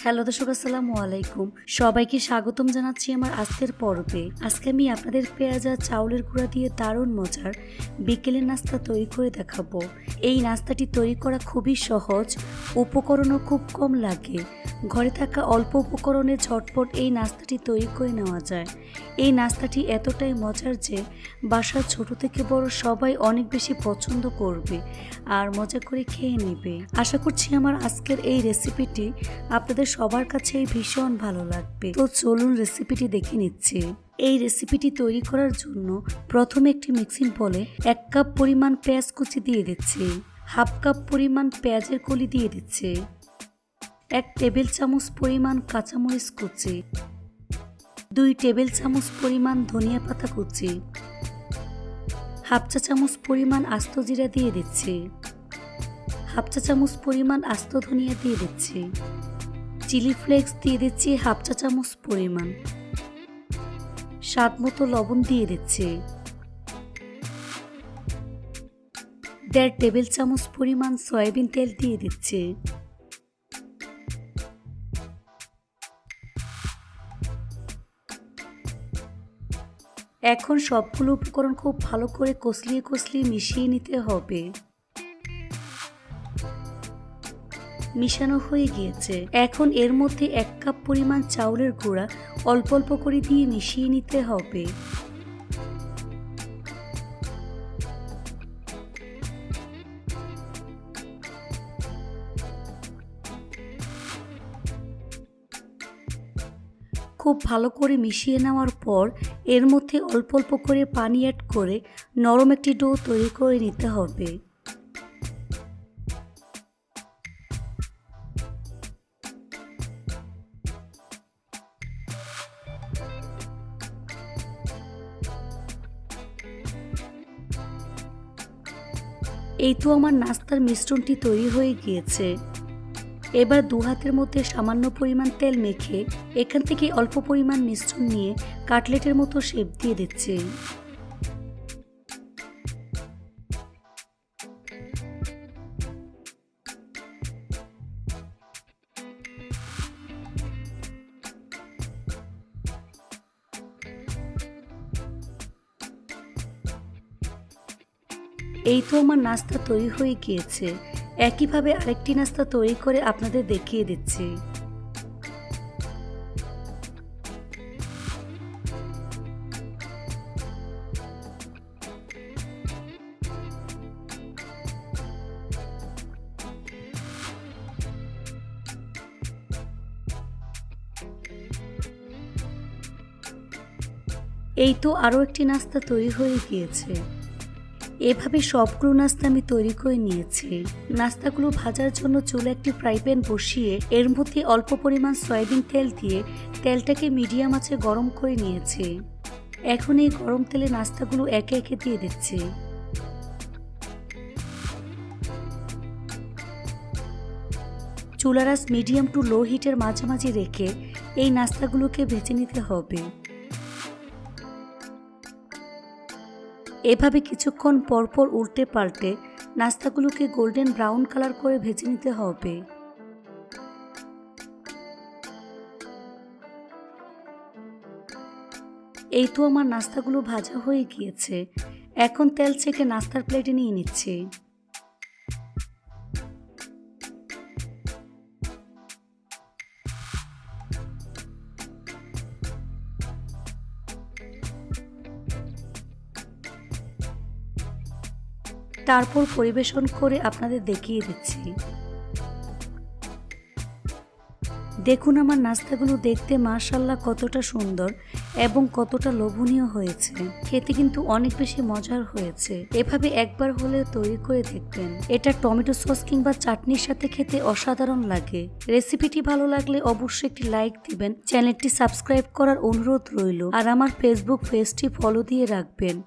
Hello দর্শক, আসসালামু আলাইকুম। সবাইকে স্বাগতম জানাচ্ছি আমার আজকের পর্বে। আজকে আমি আপনাদের পেঁয়াজ আর চাউলের গুঁড়া দিয়ে দারুণ মজার বিকেলের নাস্তা তৈরি করে দেখাবো। এই নাস্তাটি তৈরি করা খুবই সহজ, উপকরণও খুব কম লাগে। ঘরে থাকা অল্প উপকরণে ঝটপট এই নাস্তাটি তৈরি করে নেওয়া যায়। এই নাস্তাটি এতটাই মজার যে বাসার ছোট থেকে বড় সবাই অনেক বেশি পছন্দ করবে আর মজা করে খেয়ে নেবে। আশা করছি আমার আজকের এই রেসিপিটি আপনাদের সবার কাছেই ভীষণ ভালো লাগবে। তো চলুন রেসিপিটি দেখে নিচ্ছি। এই রেসিপিটি তৈরি করার জন্য প্রথমে একটি মিক্সিং বলে 1 কাপ পরিমাণ পেঁয়াজ কুচি দিয়ে দিচ্ছি, হাফ কাপ পরিমাণ পেঁয়াজের কলি দিয়ে দিচ্ছি, 1 টেবিল চামচ পরিমাণ কাঁচামরিচ কুচি, 2 টেবিল চামচ পরিমাণ ধনিয়া পাতা কুচি, হাফ চা চামচ পরিমাণ আস্ত জিরা দিয়ে দিচ্ছি, হাফ চা চামচ পরিমাণ আস্ত ধনিয়া দিয়ে দিচ্ছি, চিলি ফ্লেক্স দিয়ে দিচ্ছি হাফ চা চামচ পরিমাণ, স্বাদ মতো লবণ দিয়ে দিচ্ছি, 1.5 টেবিল চামচ পরিমাণ সয়াবিন তেল দিয়ে দিচ্ছি। এখন সবগুলো উপকরণ খুব ভালো করে কষলিয়ে মিশিয়ে নিতে হবে। মিশানো হয়ে গিয়েছে। এখন এর মধ্যে 1 কাপ পরিমাণ চাউলের গুঁড়া অল্প অল্প করে দিয়ে মিশিয়ে নিতে হবে। খুব ভালো করে মিশিয়ে নেওয়ার পর এর মধ্যে অল্প অল্প করে পানি অ্যাড করে নরম একটি ডো তৈরি করে নিতে হবে। এই তো আমার নাস্তার মিশ্রণটি তৈরি হয়ে গিয়েছে। এবার 2 হাতের মধ্যে সামান্য পরিমাণ তেল মেখে এখান থেকে অল্প পরিমাণ মিশ্রণ নিয়ে কাটলেটের মতো শেপ দিয়ে দিচ্ছি। এই তো আমার নাস্তা তৈরি হয়ে গিয়েছে। একইভাবে আরেকটি নাস্তা তৈরি করে আপনাদের দেখিয়ে দিচ্ছি। এই তো আরও একটি নাস্তা তৈরি হয়ে গিয়েছে। এভাবে সবগুলো নাস্তা আমি তৈরি করে নিয়েছি। নাস্তাগুলো ভাজার জন্য চুলে একটি ফ্রাই প্যান বসিয়ে এর মধ্যে অল্প পরিমাণ সয়াবিন তেল দিয়ে তেলটাকে মিডিয়াম আঁচে গরম করে নিয়েছি। এখন এই গরম তেলে নাস্তাগুলো একে একে দিয়ে দিচ্ছি। চুলার আঁচ মিডিয়াম টু লো হিটের মাঝামাঝি রেখে এই নাস্তাগুলোকে ভেজে নিতে হবে। এভাবে কিছুক্ষণ পরপর উল্টে পাল্টে নাস্তাগুলোকে গোল্ডেন ব্রাউন কালার করে ভেজে নিতে হবে। এই তো আমার নাস্তাগুলো ভাজা হয়ে গিয়েছে। এখন তেল ছেঁকে নাস্তার প্লেটে নিয়ে নিচ্ছি। তারপর পরিবেশন করে আপনাদের দেখিয়ে দিচ্ছি। দেখুন আমার নাস্তাগুলো দেখতে মাশাআল্লাহ কতটা সুন্দর এবং কতটা লোভনীয় হয়েছে। খেতে কিন্তু অনেক বেশি মজার হয়েছে। এভাবে একবার হলে তৈরি করে দেখবেন। এটা টমেটো সস কিংবা চাটনির সাথে খেতে অসাধারণ লাগে। রেসিপিটি ভালো লাগলে অবশ্যই একটি লাইক দিবেন, চ্যানেলটি সাবস্ক্রাইব করার অনুরোধ রইল আর আমার ফেসবুক পেজটি ফলো দিয়ে রাখবেন।